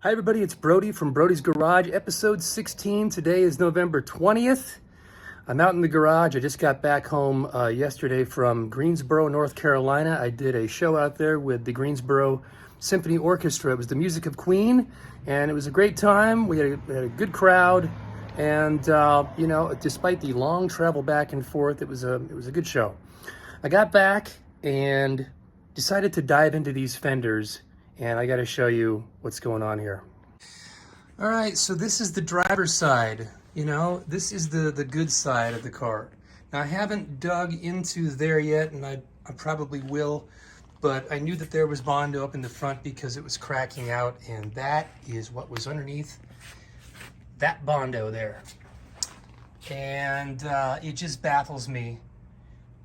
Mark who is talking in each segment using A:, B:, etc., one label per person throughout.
A: Hi everybody, it's Brody from Brody's Garage, episode 16. Today is November 20th. I'm out in the garage. I just got back home yesterday from Greensboro, North Carolina. I did a show out there with the Greensboro Symphony Orchestra. It was the music of Queen, and it was a great time. We had a good crowd, and despite the long travel back and forth, it was a good show. I got back and decided to dive into these Fenders, and I got to show you what's going on here. All right, so this is the driver's side. This is the good side of the car. Now, I haven't dug into there yet, and I probably will, but I knew that there was Bondo up in the front because it was cracking out, and that is what was underneath that Bondo there. And it just baffles me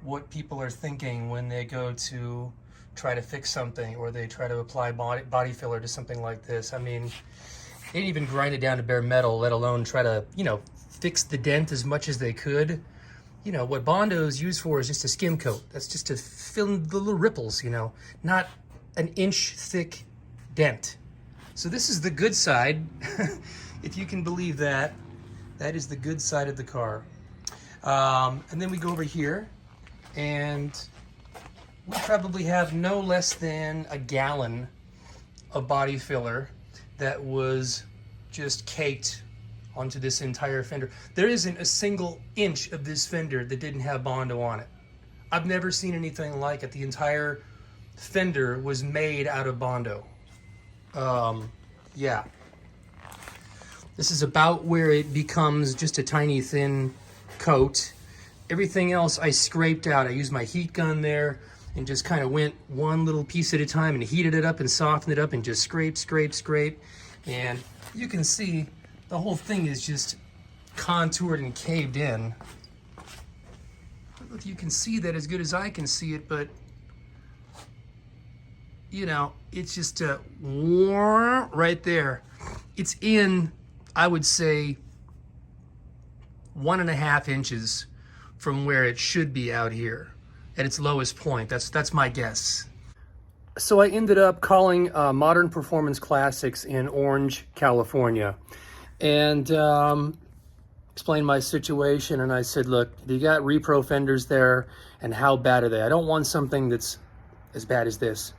A: what people are thinking when they go to try to fix something, or they try to apply body filler to something like this. I mean, they didn't even grind it down to bare metal, let alone try to, fix the dent as much as they could. What Bondo is used for is just a skim coat. That's just to fill in the little ripples, not an inch thick dent. So this is the good side, if you can believe that. That is the good side of the car. And then we go over here, and we probably have no less than a gallon of body filler that was just caked onto this entire fender. There isn't a single inch of this fender that didn't have Bondo on it. I've never seen anything like it. The entire fender was made out of Bondo. Yeah. This is about where it becomes just a tiny thin coat. Everything else I scraped out. I used my heat gun there and just kind of went one little piece at a time and heated it up and softened it up and just scrape. And you can see the whole thing is just contoured and caved in. I don't know if you can see that as good as I can see it, but it's just right there. It's in, I would say, 1.5 inches from where it should be out here at its lowest point. That's my guess. So I ended up calling Modern Performance Classics in Orange, California, and explained my situation. And I said, look, you got repro fenders there, and how bad are they? I don't want something that's as bad as this,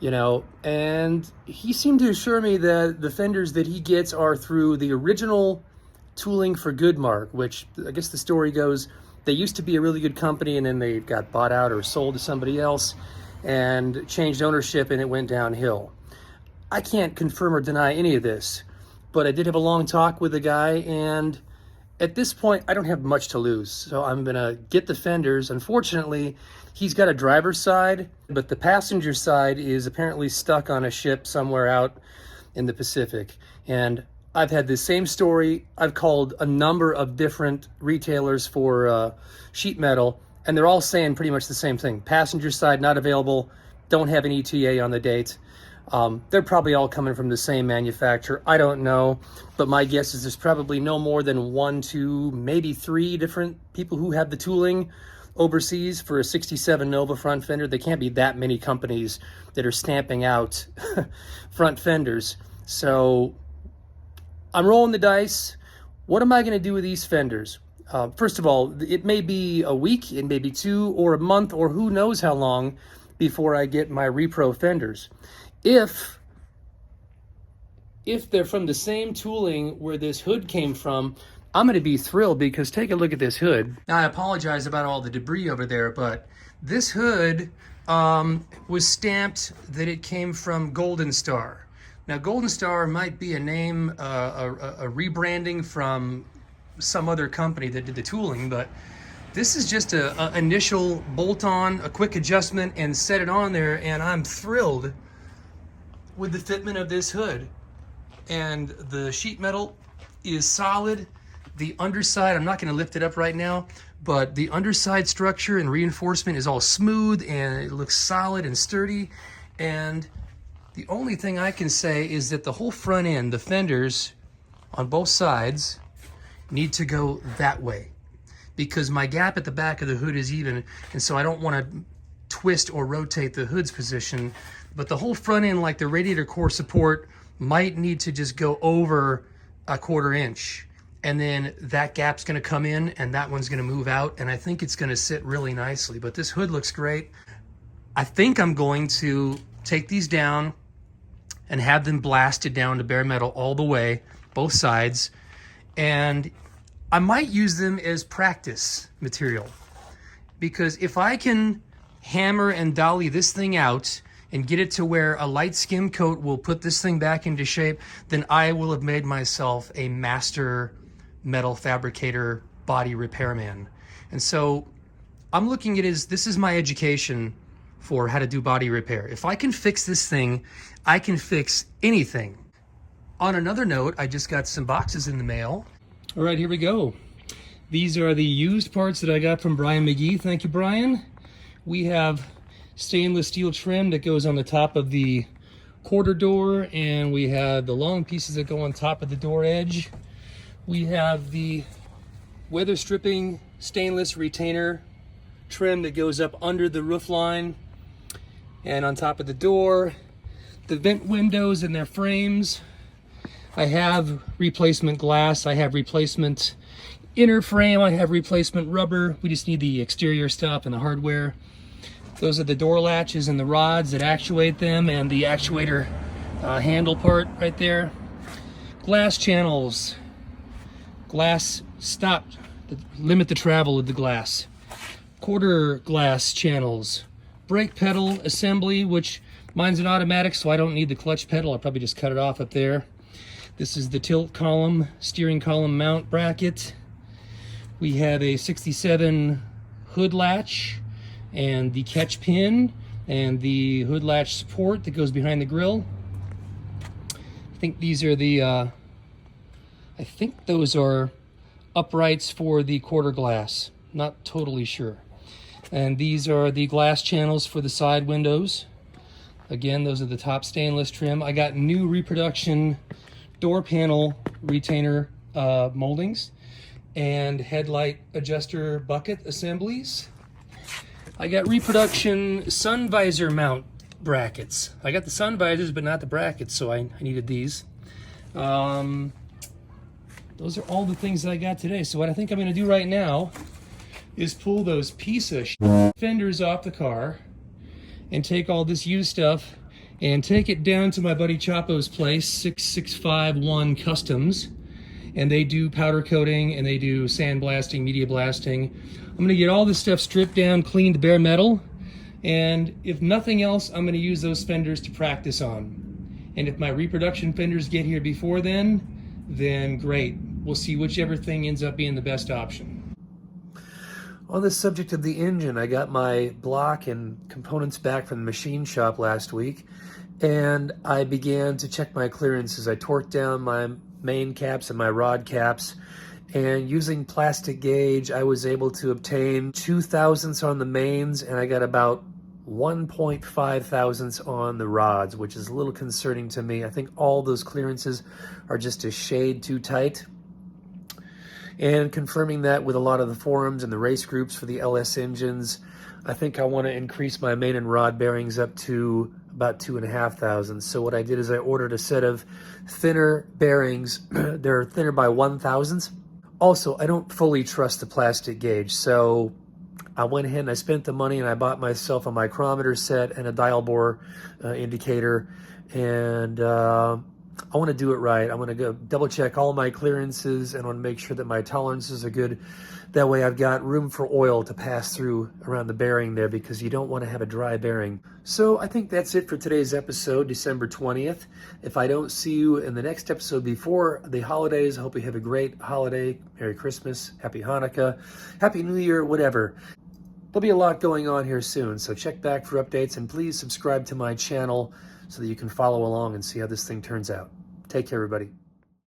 A: And he seemed to assure me that the fenders that he gets are through the original Tooling for Good mark, which I guess the story goes, they used to be a really good company, and then they got bought out or sold to somebody else and changed ownership, and it went downhill. I can't confirm or deny any of this, but I did have a long talk with the guy, and at this point, I don't have much to lose. So I'm gonna get the fenders. Unfortunately, he's got a driver's side, but the passenger side is apparently stuck on a ship somewhere out in the Pacific. And I've had the same story. I've called a number of different retailers for sheet metal, and they're all saying pretty much the same thing. Passenger side not available, don't have an ETA on the date. They're probably all coming from the same manufacturer. I don't know, but my guess is there's probably no more than 1, 2, maybe 3 different people who have the tooling overseas for a 67 Nova front fender. There can't be that many companies that are stamping out front fenders. So I'm rolling the dice. What am I going to do with these fenders? First of all, it may be a week, it may be 2 or a month, or who knows how long before I get my repro fenders. If they're from the same tooling where this hood came from, I'm going to be thrilled, because take a look at this hood. Now, I apologize about all the debris over there, but this hood was stamped that it came from Golden Star. Now, Golden Star might be a name, a rebranding from some other company that did the tooling, but this is just a initial bolt-on, a quick adjustment, and set it on there, and I'm thrilled with the fitment of this hood. And the sheet metal is solid. The underside, I'm not going to lift it up right now, but the underside structure and reinforcement is all smooth, and it looks solid and sturdy. And the only thing I can say is that the whole front end, the fenders on both sides, need to go that way, because my gap at the back of the hood is even, and so I don't want to twist or rotate the hood's position. But the whole front end, like the radiator core support, might need to just go over a 1/4 inch, and then that gap's gonna come in and that one's gonna move out, and I think it's gonna sit really nicely. But this hood looks great. I think I'm going to take these down and have them blasted down to bare metal all the way, both sides, and I might use them as practice material, because if I can hammer and dolly this thing out and get it to where a light skim coat will put this thing back into shape, then I will have made myself a master metal fabricator body repairman. And so I'm looking at this is my education for how to do body repair. If I can fix this thing, I can fix anything. On another note, I just got some boxes in the mail. All right, here we go. These are the used parts that I got from Brian McGee. Thank you, Brian. We have stainless steel trim that goes on the top of the quarter door, and we have the long pieces that go on top of the door edge. We have the weather stripping stainless retainer trim that goes up under the roof line and on top of the door. The vent windows and their frames. I have replacement glass, I have replacement inner frame, I have replacement rubber. We just need the exterior stuff and the hardware. Those are the door latches and the rods that actuate them, and the actuator handle part right there. Glass channels, glass stop, limit the travel of the glass. Quarter glass channels, brake pedal assembly, which mine's an automatic, so I don't need the clutch pedal. I'll probably just cut it off up there. This is the tilt column, steering column mount bracket. We have a 67 hood latch and the catch pin and the hood latch support that goes behind the grill. I think these are the, I think those are uprights for the quarter glass. Not totally sure. And these are the glass channels for the side windows. Again, those are the top stainless trim. I got new reproduction door panel retainer moldings and headlight adjuster bucket assemblies. I got reproduction sun visor mount brackets. I got the sun visors but not the brackets, so I needed these. Those are all the things that I got today. So what I think I'm going to do right now is pull those piece of fenders off the car and take all this used stuff and take it down to my buddy Chapo's place, 6651 Customs, and they do powder coating and they do sandblasting, media blasting. I'm gonna get all this stuff stripped down, cleaned to bare metal, and if nothing else, I'm gonna use those fenders to practice on. And if my reproduction fenders get here before then great. We'll see whichever thing ends up being the best option. On the subject of the engine, I got my block and components back from the machine shop last week, and I began to check my clearances. I torqued down my main caps and my rod caps, and using plastic gauge, I was able to obtain 2 thousandths on the mains, and I got about 1.5 thousandths on the rods, which is a little concerning to me. I think all those clearances are just a shade too tight. And confirming that with a lot of the forums and the race groups for the LS engines, I think I want to increase my main and rod bearings up to about 2.5 thousandths. So what I did is I ordered a set of thinner bearings. They're thinner by 1 thousandths. Also, I don't fully trust the plastic gauge, so I went ahead and I spent the money and I bought myself a micrometer set and a dial bore indicator, and I want to do it right. I want to go double check all my clearances, and I want to make sure that my tolerances are good. That way I've got room for oil to pass through around the bearing there, because you don't want to have a dry bearing. So I think that's it for today's episode, December 20th. If I don't see you in the next episode before the holidays, I hope you have a great holiday. Merry Christmas, Happy Hanukkah, Happy New Year, whatever. There'll be a lot going on here soon, so check back for updates, and please subscribe to my channel so that you can follow along and see how this thing turns out. Take care, everybody.